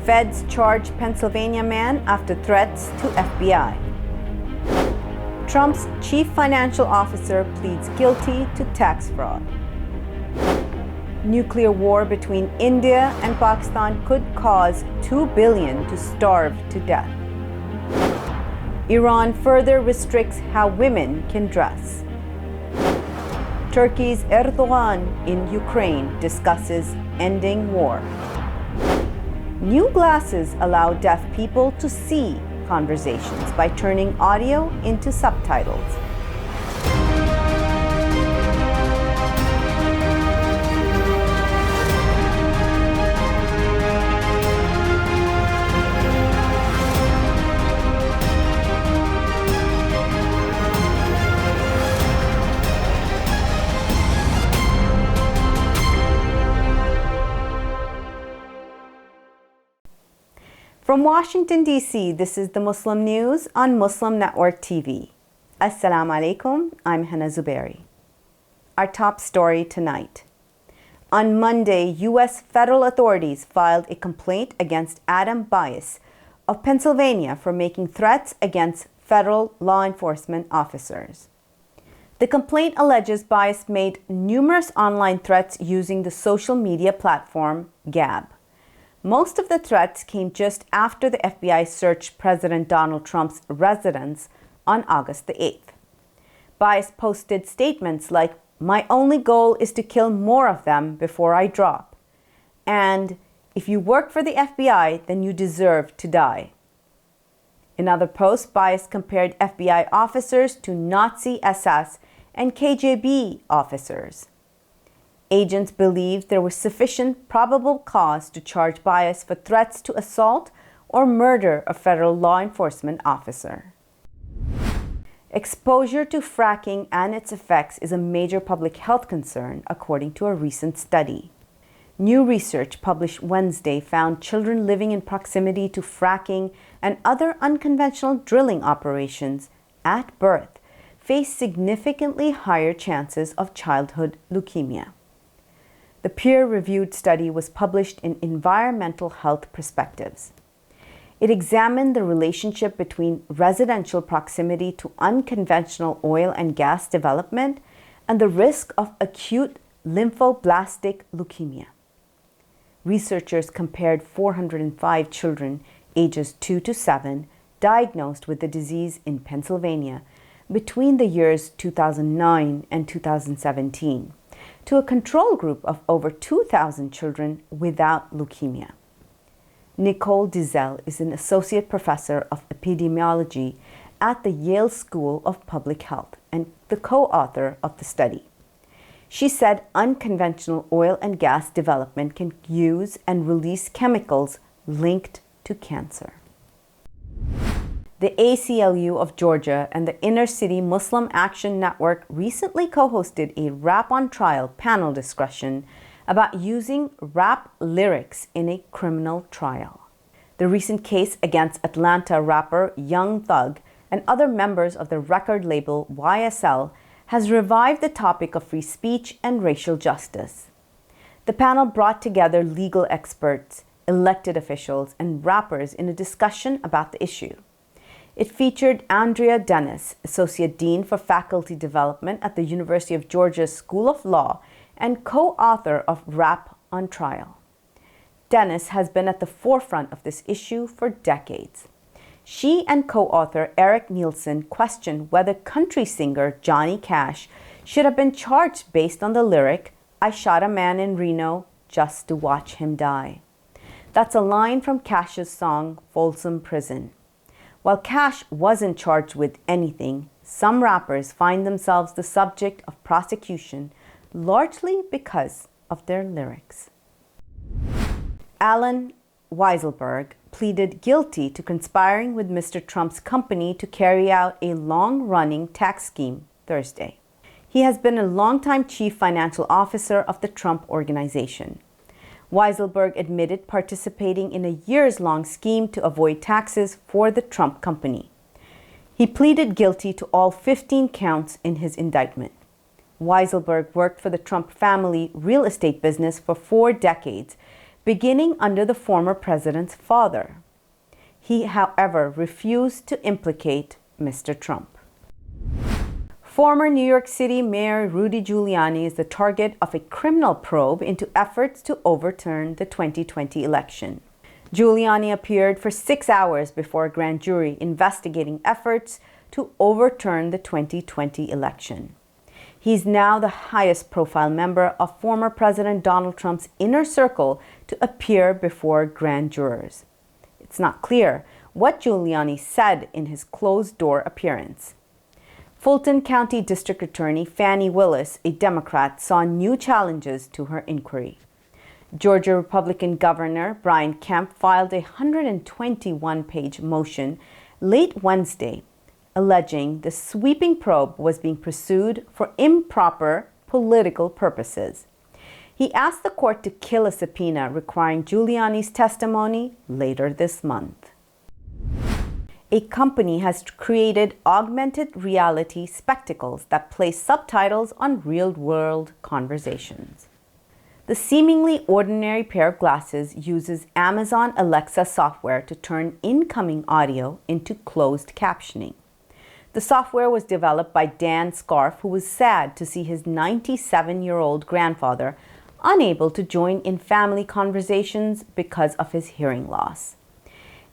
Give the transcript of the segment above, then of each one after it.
Feds charge Pennsylvania man after threats to FBI. Trump's chief financial officer pleads guilty to tax fraud. Nuclear war between India and Pakistan could cause 2 billion to starve to death. Iran further restricts how women can dress. Turkey's Erdogan in Ukraine discusses ending war. New glasses allow deaf people to see conversations by turning audio into subtitles. From Washington, D.C., this is the Muslim News on Muslim Network TV. Assalamu alaikum, I'm Hena Zuberi. Our top story tonight. On Monday, U.S. federal authorities filed a complaint against Adam Bias of Pennsylvania for making threats against federal law enforcement officers. The complaint alleges Bias made numerous online threats using the social media platform Gab. Most of the threats came just after the FBI searched President Donald Trump's residence on August the 8th. Bias posted statements like, "My only goal is to kill more of them before I drop," and "If you work for the FBI, then you deserve to die." In other posts, Bias compared FBI officers to Nazi SS and KGB officers. Agents believed there was sufficient probable cause to charge Bias for threats to assault or murder a federal law enforcement officer. Exposure to fracking and its effects is a major public health concern, according to a recent study. New research published Wednesday found children living in proximity to fracking and other unconventional drilling operations at birth face significantly higher chances of childhood leukemia. The peer-reviewed study was published in Environmental Health Perspectives. It examined the relationship between residential proximity to unconventional oil and gas development and the risk of acute lymphoblastic leukemia. Researchers compared 405 children ages 2 to 7 diagnosed with the disease in Pennsylvania between the years 2009 and 2017. To a control group of over 2,000 children without leukemia. Nicole Dizel is an associate professor of epidemiology at the Yale School of Public Health and the co-author of the study. She said unconventional oil and gas development can use and release chemicals linked to cancer. The ACLU of Georgia and the Inner City Muslim Action Network recently co-hosted a rap on trial panel discussion about using rap lyrics in a criminal trial. The recent case against Atlanta rapper Young Thug and other members of the record label YSL has revived the topic of free speech and racial justice. The panel brought together legal experts, elected officials, and rappers in a discussion about the issue. It featured Andrea Dennis, Associate Dean for Faculty Development at the University of Georgia School of Law and co-author of Rap on Trial. Dennis has been at the forefront of this issue for decades. She and co-author Eric Nielsen questioned whether country singer Johnny Cash should have been charged based on the lyric, "I shot a man in Reno just to watch him die." That's a line from Cash's song, Folsom Prison. While Cash wasn't charged with anything, some rappers find themselves the subject of prosecution largely because of their lyrics. Alan Weisselberg pleaded guilty to conspiring with Mr. Trump's company to carry out a long-running tax scheme Thursday. He has been a longtime chief financial officer of the Trump Organization. Weisselberg admitted participating in a years-long scheme to avoid taxes for the Trump company. He pleaded guilty to all 15 counts in his indictment. Weisselberg worked for the Trump family real estate business for 4 decades beginning under the former president's father. He, however, refused to implicate Mr. Trump. Former New York City Mayor Rudy Giuliani is the target of a criminal probe into efforts to overturn the 2020 election. Giuliani appeared for 6 hours before a grand jury investigating efforts to overturn the 2020 election. He's now the highest profile member of former President Donald Trump's inner circle to appear before grand jurors. It's not clear what Giuliani said in his closed-door appearance. Fulton County District Attorney Fani Willis, a Democrat, saw new challenges to her inquiry. Georgia Republican Governor Brian Kemp filed a 121-page motion late Wednesday, alleging the sweeping probe was being pursued for improper political purposes. He asked the court to kill a subpoena requiring Giuliani's testimony later this month. A company has created augmented reality spectacles that place subtitles on real-world conversations. The seemingly ordinary pair of glasses uses Amazon Alexa software to turn incoming audio into closed captioning. The software was developed by Dan Scarf, who was sad to see his 97-year-old grandfather unable to join in family conversations because of his hearing loss.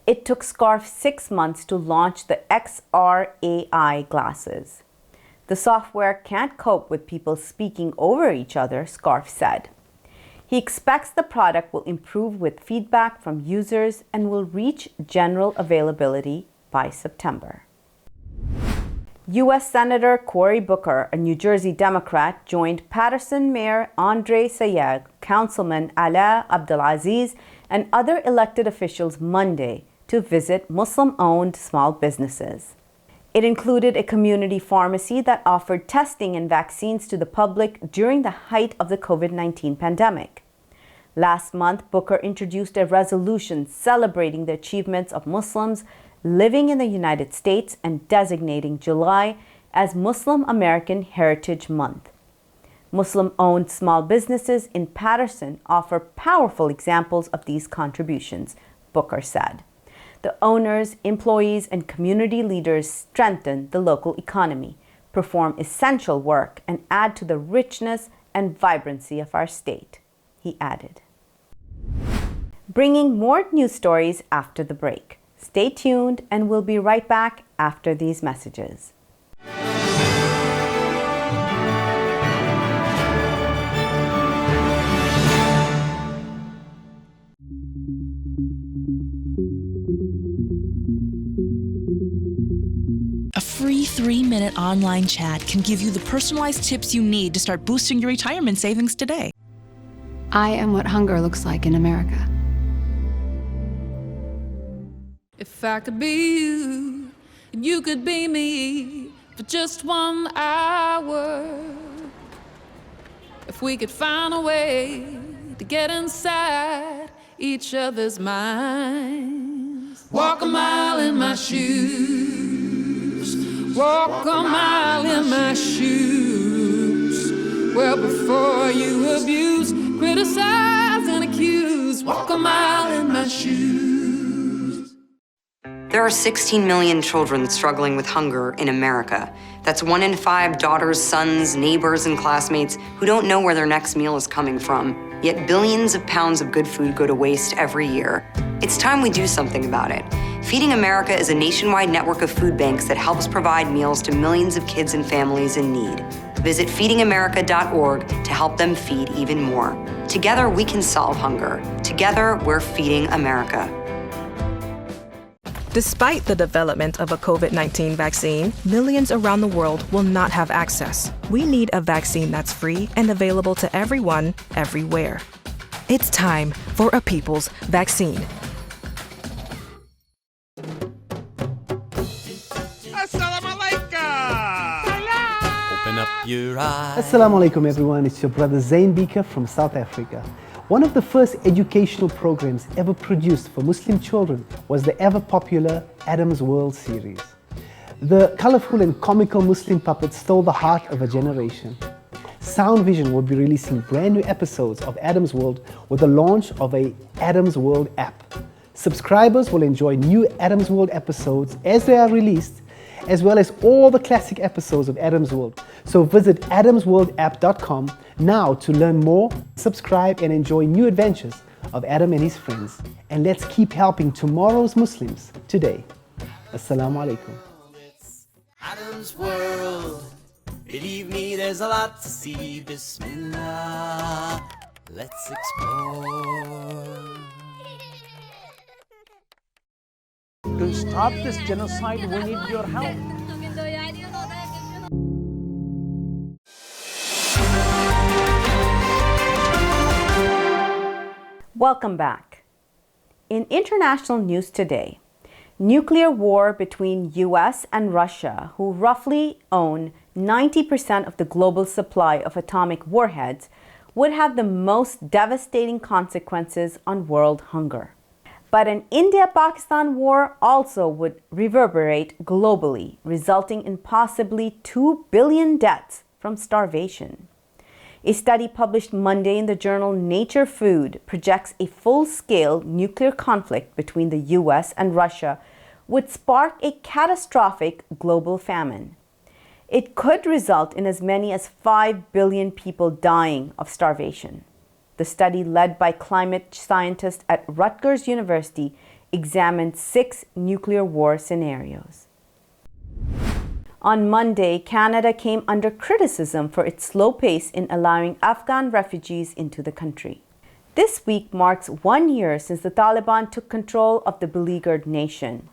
It took Scarf 6 months to launch the XR glasses. The software can't cope with people speaking over each other, Scarf said. He expects the product will improve with feedback from users and will reach general availability by September. U.S. Senator Cory Booker, a New Jersey Democrat, joined Paterson Mayor Andrei Sayegh, Councilman Ala Abdelaziz, and other elected officials Monday to visit Muslim-owned small businesses. It included a community pharmacy that offered testing and vaccines to the public during the height of the COVID-19 pandemic. Last month, Booker introduced a resolution celebrating the achievements of Muslims living in the United States and designating July as Muslim American Heritage Month. Muslim-owned small businesses in Paterson offer powerful examples of these contributions, Booker said. The owners, employees, and community leaders strengthen the local economy, perform essential work, and add to the richness and vibrancy of our state, he added. Bringing more news stories after the break. Stay tuned, and we'll be right back after these messages. A free 3-minute online chat can give you the personalized tips you need to start boosting your retirement savings today. I am what hunger looks like in America. If I could be you, and you could be me for just 1 hour. If we could find a way to get inside each other's minds. Walk a mile in my shoes. Walk a mile in my shoes. Well, before you abuse, criticize, and accuse. Walk a mile in my shoes. There are 16 million children struggling with hunger in America. That's 1 in 5 daughters, sons, neighbors, and classmates who don't know where their next meal is coming from. Yet billions of pounds of good food go to waste every year. It's time we do something about it. Feeding America is a nationwide network of food banks that helps provide meals to millions of kids and families in need. Visit feedingamerica.org to help them feed even more. Together, we can solve hunger. Together, we're feeding America. Despite the development of a COVID-19 vaccine, millions around the world will not have access. We need a vaccine that's free and available to everyone, everywhere. It's time for a people's vaccine. Assalamu alaikum! Open up your eyes. Assalamu alaikum everyone, it's your brother Zain Beaker from South Africa. One of the first educational programs ever produced for Muslim children was the ever-popular Adam's World series. The colorful and comical Muslim puppets stole the heart of a generation. Sound Vision will be releasing brand new episodes of Adam's World with the launch of a Adam's World app. Subscribers will enjoy new Adam's World episodes as they are released, as well as all the classic episodes of Adam's World. So visit adamsworldapp.com now to learn more, subscribe, and enjoy new adventures of Adam and his friends. And let's keep helping tomorrow's Muslims today. Assalamu alaikum. Adam's World. Believe me, there's a lot to see. Bismillah. Let's explore. To stop this genocide, we need your help. Welcome back. In international news today, nuclear war between US and Russia, who roughly own 90% of the global supply of atomic warheads, would have the most devastating consequences on world hunger. But an India-Pakistan war also would reverberate globally, resulting in possibly 2 billion deaths from starvation. A study published Monday in the journal Nature Food projects a full-scale nuclear conflict between the US and Russia would spark a catastrophic global famine. It could result in as many as 5 billion people dying of starvation. The study, led by climate scientists at Rutgers University, examined 6 nuclear war scenarios. On Monday, Canada came under criticism for its slow pace in allowing Afghan refugees into the country. This week marks 1 year since the Taliban took control of the beleaguered nation.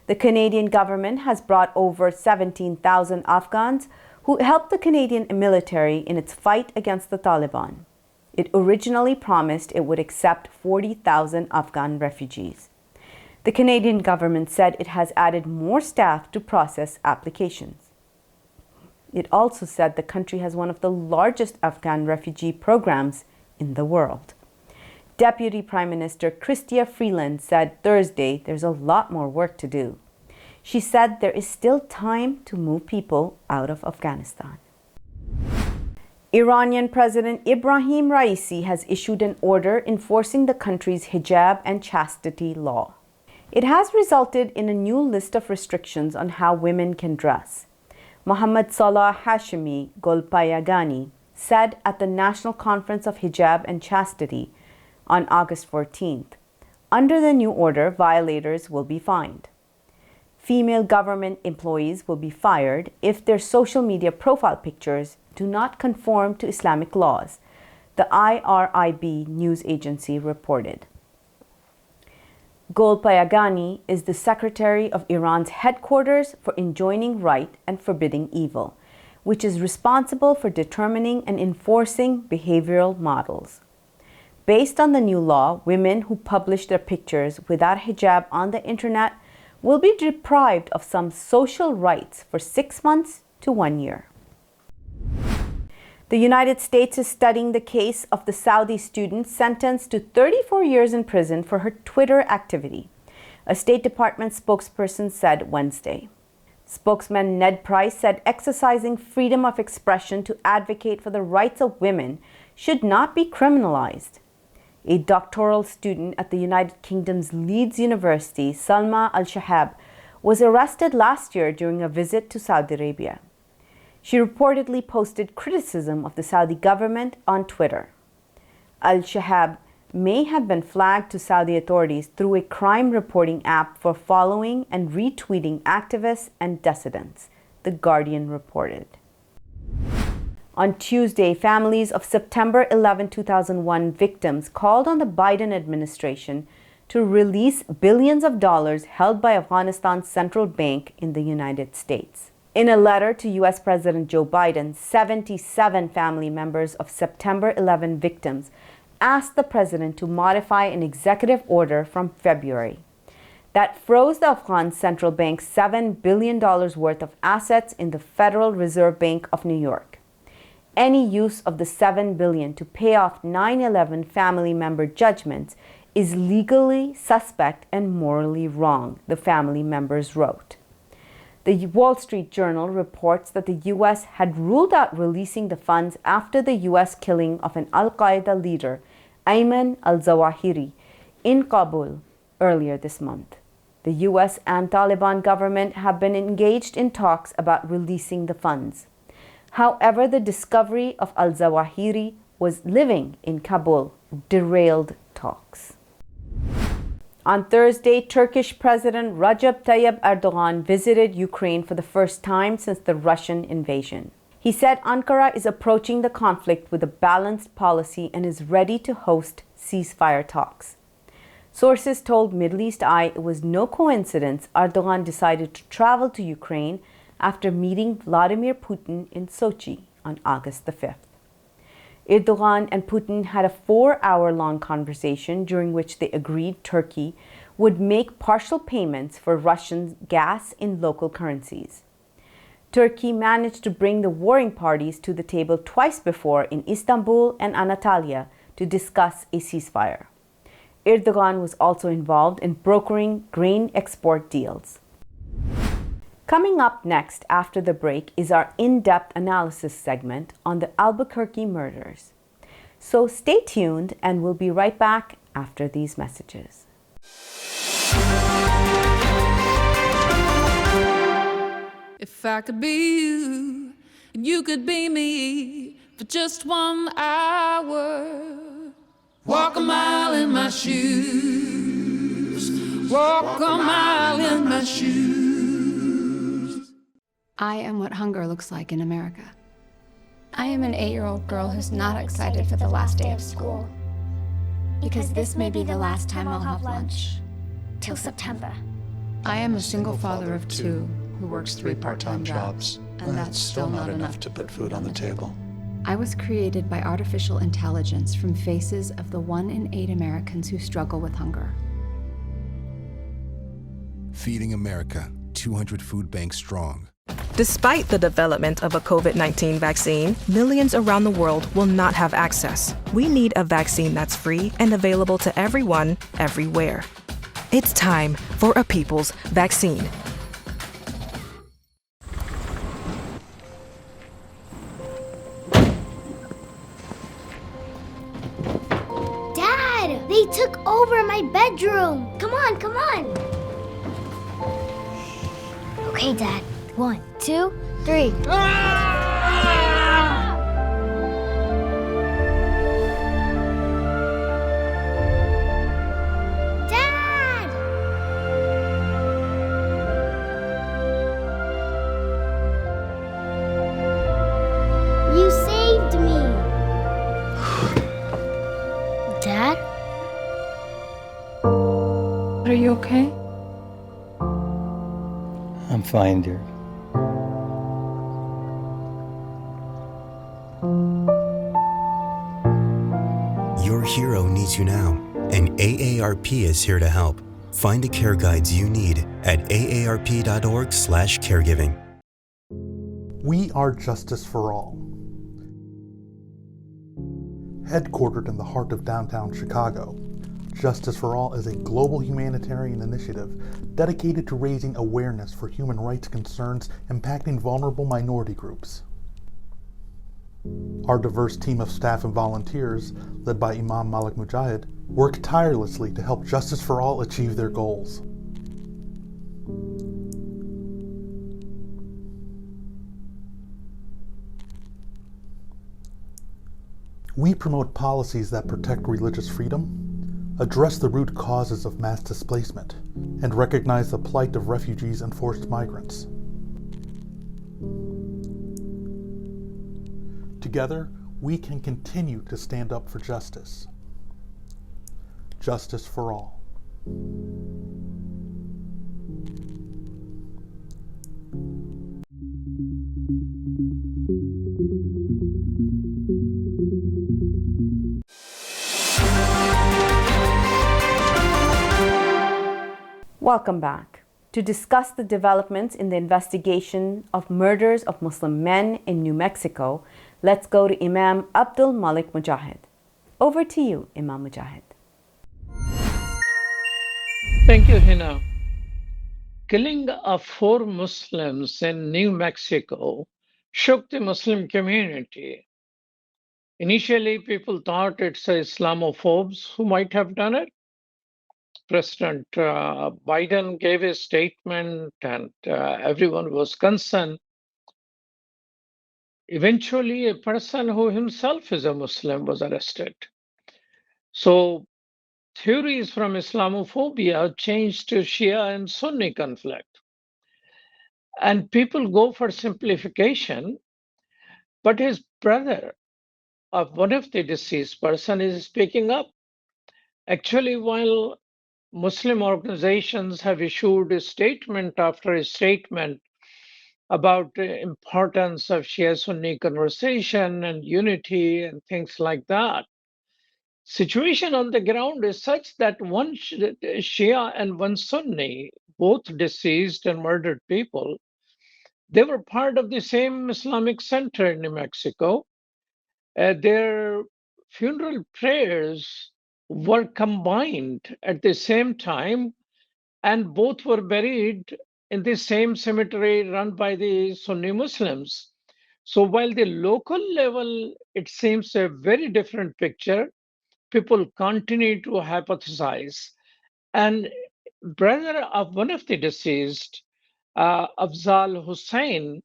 The Canadian government has brought over 17,000 Afghans who helped the Canadian military in its fight against the Taliban. It originally promised it would accept 40,000 Afghan refugees. The Canadian government said it has added more staff to process applications. It also said the country has one of the largest Afghan refugee programs in the world. Deputy Prime Minister Chrystia Freeland said Thursday there's a lot more work to do. She said there is still time to move people out of Afghanistan. Iranian President Ibrahim Raisi has issued an order enforcing the country's hijab and chastity law. It has resulted in a new list of restrictions on how women can dress. Mohammad Salah Hashemi Golpayagani said at the National Conference of Hijab and Chastity on August 14th, under the new order, violators will be fined. Female government employees will be fired if their social media profile pictures do not conform to Islamic laws, the IRIB news agency reported. Golpayagani is the secretary of Iran's headquarters for enjoining right and forbidding evil, which is responsible for determining and enforcing behavioral models. Based on the new law, women who publish their pictures without hijab on the internet will be deprived of some social rights for 6 months to 1 year. The United States is studying the case of the Saudi student sentenced to 34 years in prison for her Twitter activity, a State Department spokesperson said Wednesday. Spokesman Ned Price said exercising freedom of expression to advocate for the rights of women should not be criminalized. A doctoral student at the United Kingdom's Leeds University, Salma Al-Shahab, was arrested last year during a visit to Saudi Arabia. She reportedly posted criticism of the Saudi government on Twitter. Al-Shahab may have been flagged to Saudi authorities through a crime reporting app for following and retweeting activists and dissidents, The Guardian reported. On Tuesday, families of September 11, 2001 victims called on the Biden administration to release billions of dollars held by Afghanistan's central bank in the United States. In a letter to U.S. President Joe Biden, 77 family members of September 11 victims asked the president to modify an executive order from February that froze the Afghan central bank's $7 billion worth of assets in the Federal Reserve Bank of New York. Any use of the $7 billion to pay off 9/11 family member judgments is legally suspect and morally wrong, the family members wrote. The Wall Street Journal reports that the U.S. had ruled out releasing the funds after the U.S. killing of an al-Qaeda leader, Ayman al-Zawahiri, in Kabul earlier this month. The U.S. and Taliban government have been engaged in talks about releasing the funds. However, the discovery of al-Zawahiri was living in Kabul derailed talks. On Thursday, Turkish President Recep Tayyip Erdogan visited Ukraine for the first time since the Russian invasion. He said Ankara is approaching the conflict with a balanced policy and is ready to host ceasefire talks. Sources told Middle East Eye it was no coincidence Erdogan decided to travel to Ukraine after meeting Vladimir Putin in Sochi on August the 5th. Erdogan and Putin had a 4-hour-long conversation during which they agreed Turkey would make partial payments for Russian gas in local currencies. Turkey managed to bring the warring parties to the table twice before in Istanbul and Antalya to discuss a ceasefire. Erdogan was also involved in brokering grain export deals. Coming up next after the break is our in-depth analysis segment on the Albuquerque murders. So stay tuned and we'll be right back after these messages. If I could be you, and you could be me for just 1 hour. Walk a mile in my shoes. Walk a mile in my shoes. I am what hunger looks like in America. I am an 8-year-old girl who's not excited for the last day of school. Because this may be the last time I'll have lunch. Till September. I am a single father of 2 who works 3 part-time jobs, and that's still not enough to put food on the table. I was created by artificial intelligence from faces of the 1 in 8 Americans who struggle with hunger. Feeding America, 200 food banks strong. Despite the development of a COVID-19 vaccine, millions around the world will not have access. We need a vaccine that's free and available to everyone, everywhere. It's time for a people's vaccine. Dad! They took over my bedroom! Come on, come on! Okay, Dad. 1, 2, 3. Dad! You saved me. Dad? Are you okay? I'm fine, dear. Your hero needs you now, and AARP is here to help. Find the care guides you need at aarp.org/caregiving. We are Justice for All. Headquartered in the heart of downtown Chicago, Justice for All is a global humanitarian initiative dedicated to raising awareness for human rights concerns impacting vulnerable minority groups. Our diverse team of staff and volunteers, led by Imam Malik Mujahid, work tirelessly to help Justice for All achieve their goals. We promote policies that protect religious freedom, address the root causes of mass displacement, and recognize the plight of refugees and forced migrants. Together, we can continue to stand up for justice. Justice for all. Welcome back. To discuss the developments in the investigation of murders of Muslim men in New Mexico, let's go to Imam Abdul Malik Mujahid. Over to you, Imam Mujahid. Thank you, Hena. killing of 4 Muslims in New Mexico shook the Muslim community. Initially, people thought it's Islamophobes who might have done it. President Biden gave a statement and everyone was concerned. Eventually, a person who himself is a Muslim was arrested. So theories from Islamophobia changed to Shia and Sunni conflict. And people go for simplification, but his brother of one of the deceased person is speaking up. Actually, while Muslim organizations have issued a statement after a statement about the importance of Shia-Sunni conversation and unity and things like that, situation on the ground is such that one Shia and one Sunni, both deceased and murdered people, they were part of the same Islamic center in New Mexico. Their funeral prayers were combined at the same time, and both were buried in the same cemetery run by the Sunni Muslims. So while the local level, it seems a very different picture, people continue to hypothesize. And brother of one of the deceased, Afzal Hussain,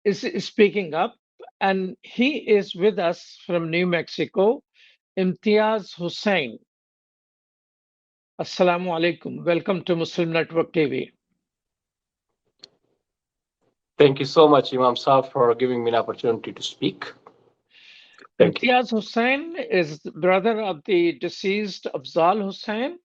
is speaking up, and he is with us from New Mexico, Imtiaz Hussain. Assalamu alaikum. Welcome to Muslim Network TV. Thank you so much, Imam Saab, for giving me an opportunity to speak. Imtiaz Hussain is the brother of the deceased Afzal Hussain,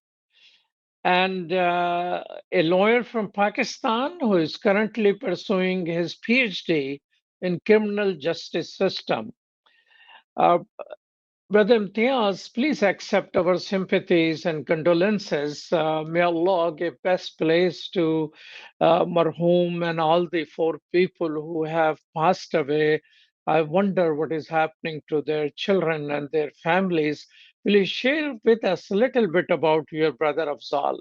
and a lawyer from Pakistan who is currently pursuing his PhD in criminal justice system. Brother Imtiaz, please accept our sympathies and condolences. May Allah give best place to Marhum and all the 4 people who have passed away. I wonder what is happening to their children and their families. Will you share with us a little bit about your brother Afzal?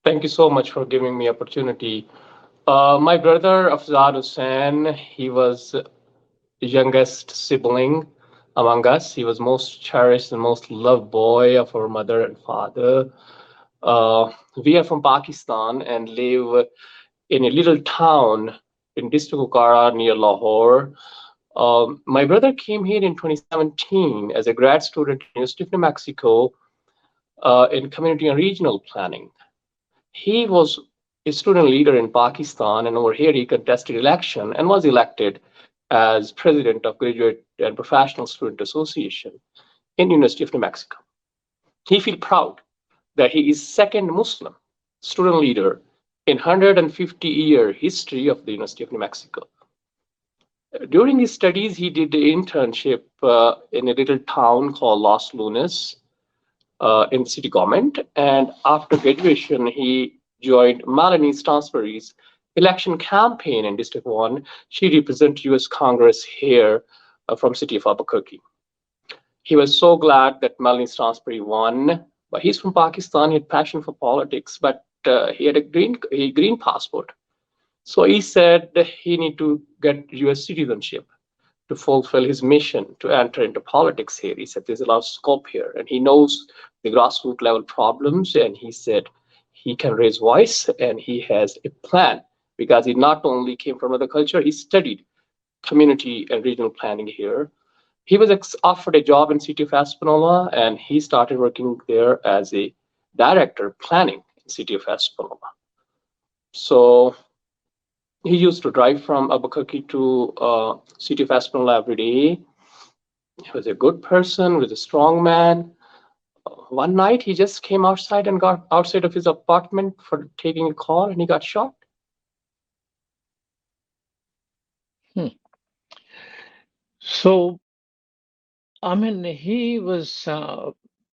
Thank you so much for giving me opportunity. My brother Afzal Hussain, he was the youngest sibling among us. He was most cherished and most loved boy of our mother and father. We are from Pakistan and live in a little town in district Okara near Lahore. My brother came here in 2017 as a grad student at University of New Mexico in community and regional planning. He was a student leader in Pakistan, and over here he contested election and was elected as president of Graduate and Professional Student Association in University of New Mexico. He feels proud that he is second Muslim student leader in 150-year history of the University of New Mexico. During his studies, he did an internship in a little town called Los Lunas in the city government. And after graduation, he joined Melanie Stansbury's election campaign in District 1. She represented U.S. Congress here from city of Albuquerque. He was so glad that Melanie Stansbury won, but he's from Pakistan. He had passion for politics, but he had a green passport. So he said that he need to get U.S. citizenship to fulfill his mission to enter into politics here. He said there's a lot of scope here, and he knows the grassroots level problems, and he said he can raise voice, and he has a plan, because he not only came from another culture, he studied community and regional planning here. He was offered a job in city of Espanola, and he started working there as a director planning in city of Espanola. So he used to drive from Albuquerque to city of Espanola every day. He was a good person, was a strong man. One night he just came outside and got outside of his apartment for taking a call, and he got shot. So, I mean, he was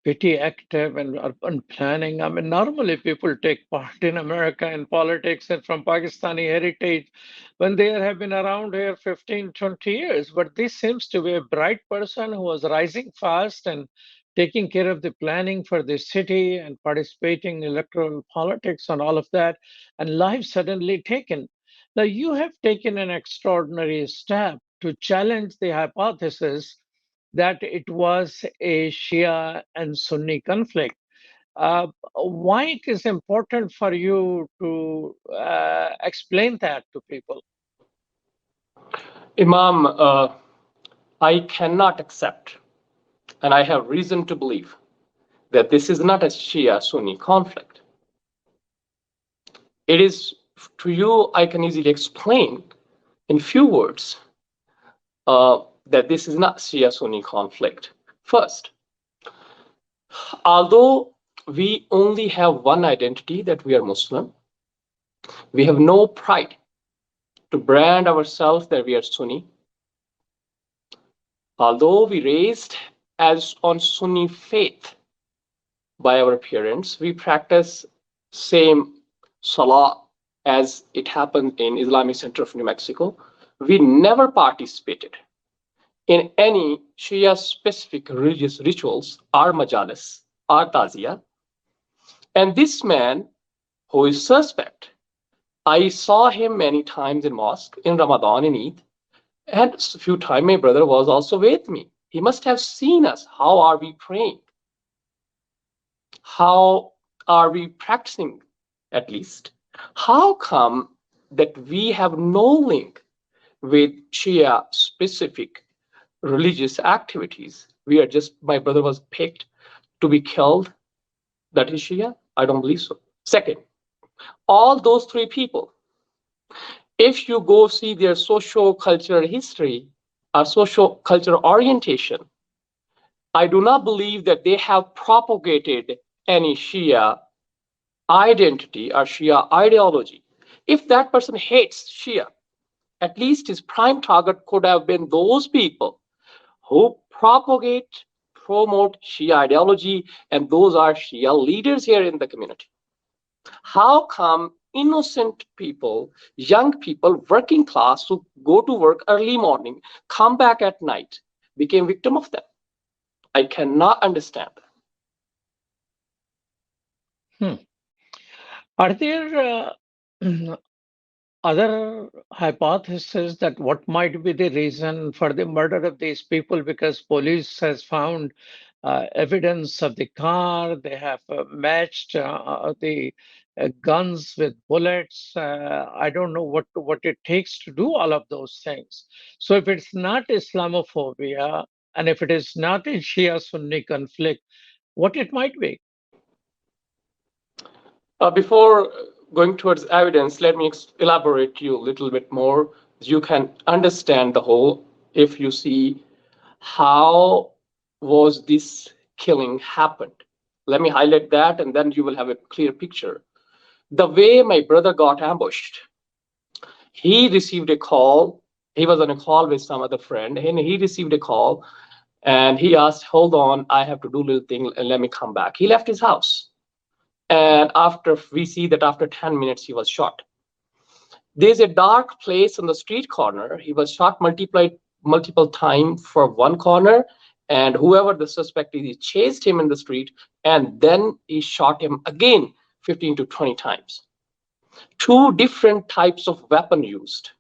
pretty active and urban planning. I mean, normally people take part in America in politics and from Pakistani heritage when they have been around here 15, 20 years. But this seems to be a bright person who was rising fast and taking care of the planning for the city and participating in electoral politics and all of that, and life suddenly taken. Now, you have taken an extraordinary step to challenge the hypothesis that it was a Shia and Sunni conflict. Why it is important for you to explain that to people? Imam, I cannot accept, and I have reason to believe, that this is not a Shia-Sunni conflict. It is, to you, I can easily explain in few words that this is not Shia-Sunni conflict. First, although we only have one identity, that we are Muslim, we have no pride to brand ourselves that we are Sunni. Although we raised as on Sunni faith by our parents, we practice same salah as it happened in Islamic Center of New Mexico. We never participated in any Shia specific religious rituals or majalis or tazia. And this man who is suspect, I saw him many times in mosque in Ramadan and Eid, and a few times my brother was also with me. He must have seen us. How are we praying? How are we practicing, at least? How come that we have no link with Shia specific religious activities? We are just, my brother was picked to be killed. That is Shia? I don't believe so. Second, all those three people, if you go see their socio-cultural history or socio-cultural orientation, I do not believe that they have propagated any Shia identity or Shia ideology. If that person hates Shia, at least his prime target could have been those people who propagate, promote Shia ideology, and those are Shia leaders here in the community. How come innocent people, young people, working class who go to work early morning, come back at night, became victim of them? I cannot understand that. Are there other hypotheses that what might be the reason for the murder of these people? Because police has found evidence of the car, they have matched the guns with bullets. I don't know what it takes to do all of those things. So if it's not Islamophobia, and if it is not a Shia-Sunni conflict, what it might be? Before going towards evidence, let me elaborate you a little bit more. You can understand the whole if you see how was this killing happened. Let me highlight that, and then you will have a clear picture. The way my brother got ambushed, he received a call. He was on a call with some other friend, and he received a call, and he asked, "Hold on, I have to do a little thing, and let me come back." He left his house. And after we see that after 10 minutes, he was shot. There's a dark place on the street corner. He was shot multiple times for one corner. And whoever the suspect is, he chased him in the street. And then he shot him again 15 to 20 times. Two different types of weapon used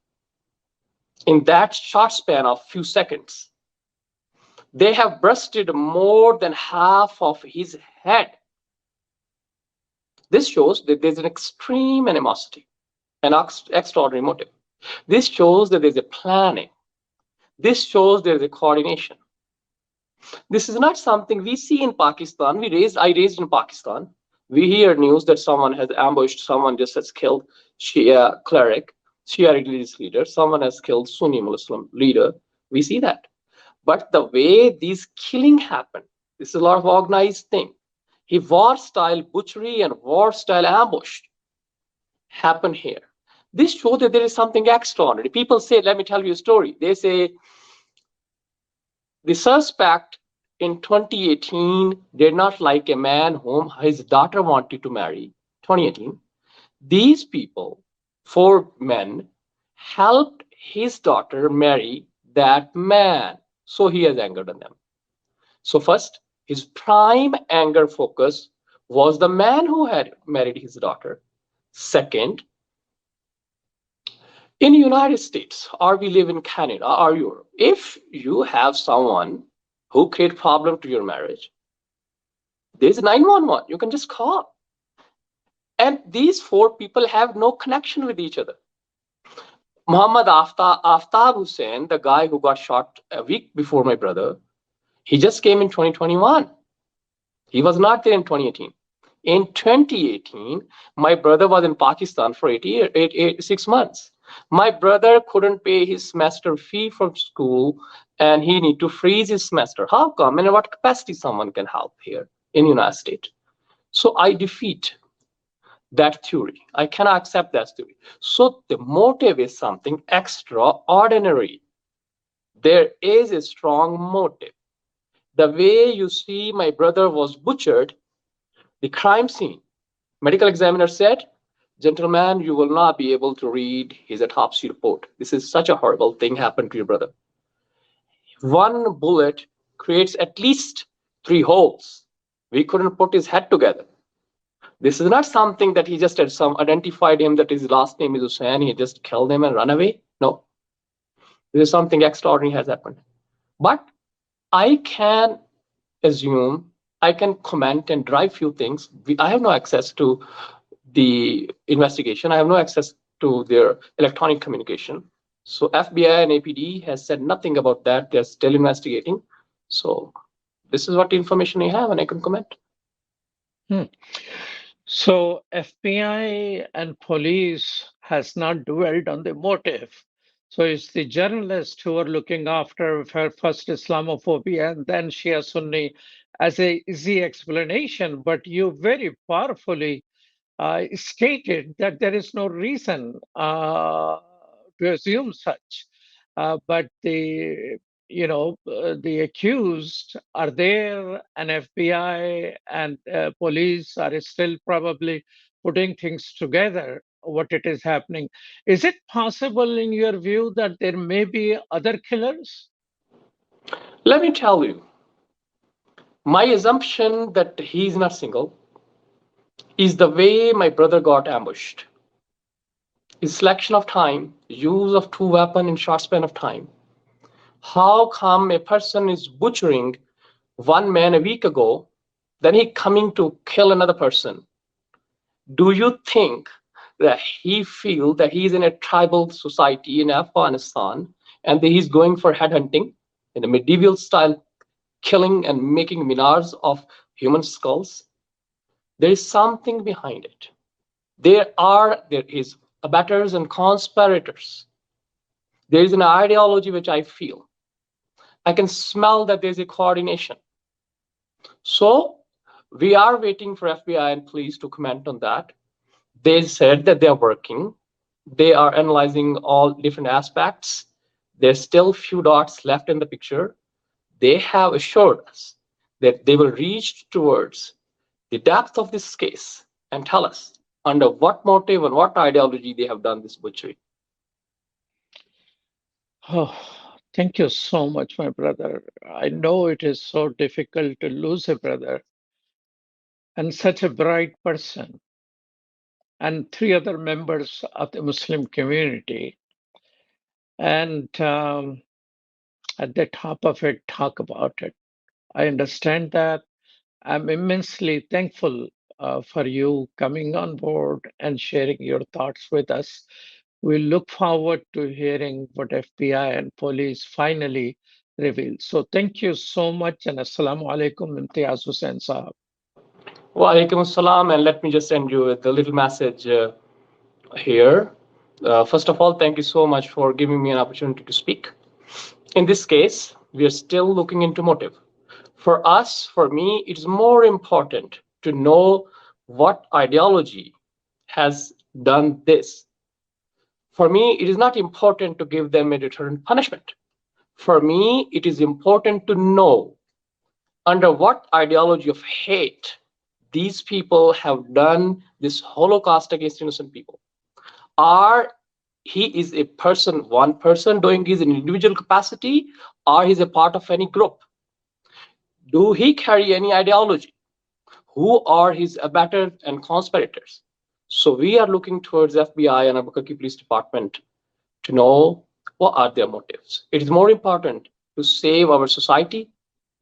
in that short span of few seconds. They have busted more than half of his head. This shows that there's an extreme animosity, an extraordinary motive. This shows that there's a planning. This shows there's a coordination. This is not something we see in Pakistan. I raised in Pakistan. We hear news that someone has ambushed, someone just has killed Shia cleric, Shia religious leader, someone has killed Sunni Muslim leader. We see that. But the way these killing happen, this is a lot of organized thing. War-style butchery and war-style ambush happen here. This shows that there is something extraordinary. People say, let me tell you a story. They say the suspect in 2018 did not like a man whom his daughter wanted to marry. 2018. These people, 4 men, helped his daughter marry that man. So he has angered on them. So first, His prime anger focus was the man who had married his daughter. Second, in the United States, or we live in Canada or Europe, if you have someone who create problem to your marriage, there's 911, you can just call. And these four people have no connection with each other. Muhammad Aftab Hussain, the guy who got shot a week before my brother, he just came in 2021. He was not there in 2018. In 2018, my brother was in Pakistan for 6 months. My brother couldn't pay his semester fee from school and he need to freeze his semester. How come? And in what capacity someone can help here in United States? So I defeat that theory. I cannot accept that theory. So the motive is something extraordinary. There is a strong motive. The way you see my brother was butchered, the crime scene, medical examiner said, gentlemen, you will not be able to read his autopsy report. This is such a horrible thing happened to your brother. One bullet creates at least 3 holes. We couldn't put his head together. This is not something that he just had identified him that his last name is Hussain, he just killed him and run away. No, this is something extraordinary has happened. But I can assume, I can comment and drive few things. I have no access to the investigation. I have no access to their electronic communication. So FBI and APD has said nothing about that. They're still investigating. So this is what information I have and I can comment. So FBI and police has not dwelled on the motive. So it's the journalists who are looking after first Islamophobia and then Shia Sunni as a easy explanation, but you very powerfully stated that there is no reason to assume such. But the accused are there, and FBI and police are still probably putting things together, what it is happening. Is it possible in your view that there may be other killers? Let me tell you, my assumption that he's not single is the way my brother got ambushed. His selection of time, use of 2 weapons in short span of time. How come a person is butchering 1 man a week ago, then he coming to kill another person? Do you think that he feel that he's in a tribal society in Afghanistan and that he's going for headhunting in a medieval style, killing and making minars of human skulls? There is something behind it. There is abettors and conspirators. There is an ideology which I feel. I can smell that there's a coordination. So we are waiting for FBI and police to comment on that. They said that they're working. They are analyzing all different aspects. There's still few dots left in the picture. They have assured us that they will reach towards the depth of this case and tell us under what motive and what ideology they have done this butchery. Oh, thank you so much, my brother. I know it is so difficult to lose a brother and such a bright person and 3 other members of the Muslim community. And at the top of it, talk about it. I understand that. I'm immensely thankful for you coming on board and sharing your thoughts with us. We look forward to hearing what FBI and police finally reveal. So thank you so much, and Assalamu alaikum, Imtiaz Hussain Sahab. Wa alaikum assalam, and let me just end you with a little message here. First of all, thank you so much for giving me an opportunity to speak. In this case, we are still looking into motive. For us, for me, it is more important to know what ideology has done this. For me, it is not important to give them a deterrent punishment. For me, it is important to know under what ideology of hate these people have done this Holocaust against innocent people. He is a person, one person doing his in individual capacity, or he's a part of any group. Do he carry any ideology? Who are his abettors and conspirators? So we are looking towards FBI and Albuquerque Police Department to know what are their motives. It is more important to save our society.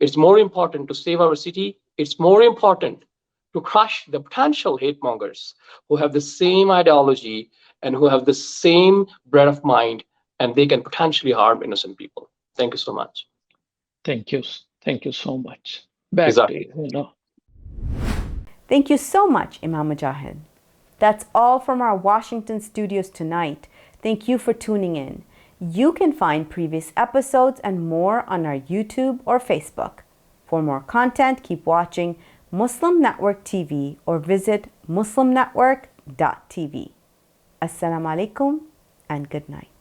It's more important to save our city. It's more important to crush the potential hate mongers who have the same ideology and who have the same bread of mind, and they can potentially harm innocent people. Thank you so much. Thank you. Thank you so much. Back Exactly. to you. Thank you so much, Imam Mujahid. That's all from our Washington studios tonight. Thank you for tuning in. You can find previous episodes and more on our YouTube or Facebook. For more content, keep watching Muslim Network TV or visit muslimnetwork.tv. Assalamu alaikum and good night.